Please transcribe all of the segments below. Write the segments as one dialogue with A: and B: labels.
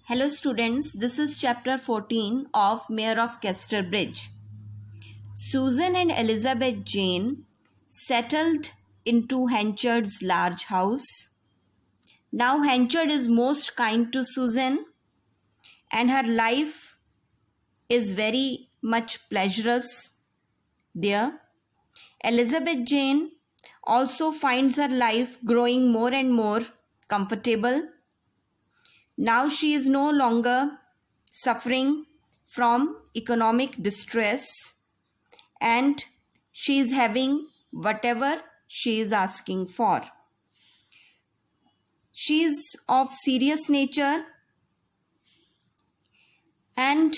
A: Hello students, this is chapter 14 of Mayor of CASTERBRIDGE. Susan and Elizabeth Jane settled into Henchard's large house. Now Henchard is most kind to Susan and her life is very much pleasurous there. Elizabeth Jane also finds her life growing more and more comfortable. Now she is no longer suffering from economic distress and she is having whatever she is asking for. She is of serious nature and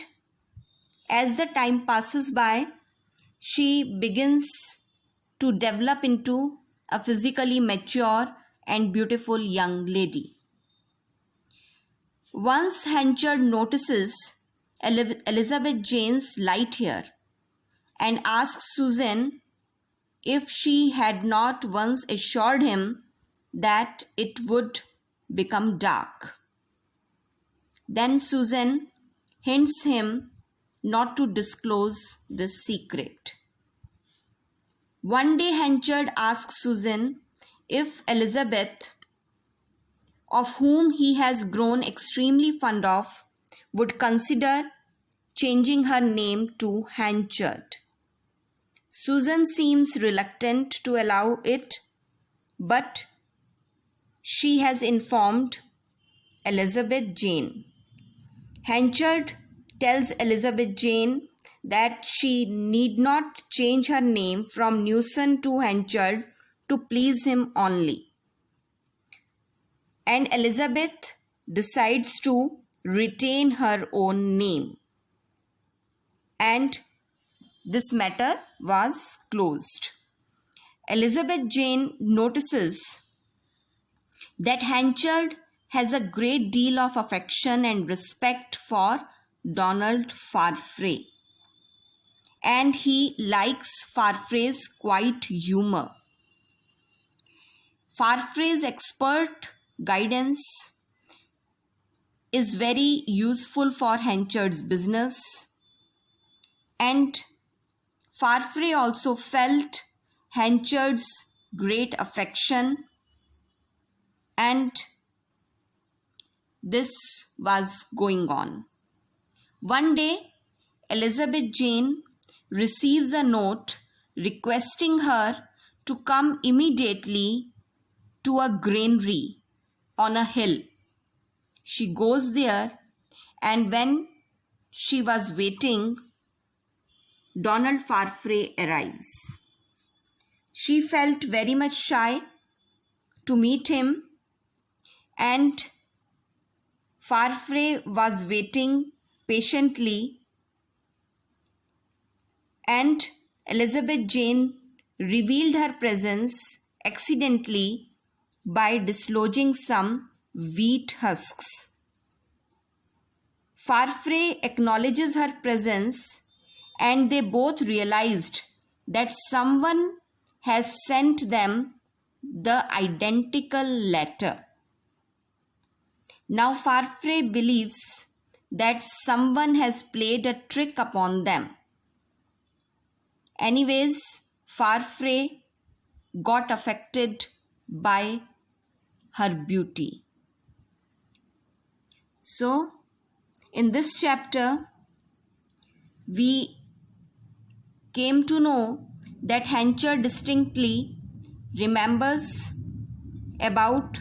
A: as the time passes by, she begins to develop into a physically mature and beautiful young lady. Once Henchard notices Elizabeth Jane's light hair and asks Susan if she had not once assured him that it would become dark. Then Susan hints him not to disclose this secret. One day Henchard asks Susan if Elizabeth, of whom he has grown extremely fond of, would consider changing her name to Henchard. Susan seems reluctant to allow it, but she has informed Elizabeth Jane. Henchard tells Elizabeth Jane that she need not change her name from Newson to Henchard to please him only. And Elizabeth decides to retain her own name. And this matter was closed. Elizabeth Jane notices that Henchard has a great deal of affection and respect for Donald Farfrae. And he likes Farfrae's quiet humor. Farfrae's expert guidance is very useful for Henchard's business, and Farfrae also felt Henchard's great affection, and this was going on. One day, Elizabeth Jane receives a note requesting her to come immediately to a granary on a hill. She goes there, and when she was waiting, Donald Farfrae arrives. She felt very much shy to meet him, and Farfrae was waiting patiently, and Elizabeth Jane revealed her presence accidentally by dislodging some wheat husks. Farfrae acknowledges her presence and they both realized that someone has sent them the identical letter. Now Farfrae believes that someone has played a trick upon them. Anyways, Farfrae got affected by her beauty. So, in this chapter, we came to know that Henchard distinctly remembers about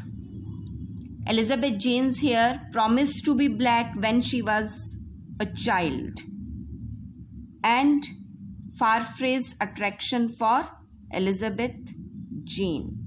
A: Elizabeth Jane's hair promised to be black when she was a child, and Farfrae's attraction for Elizabeth Jane.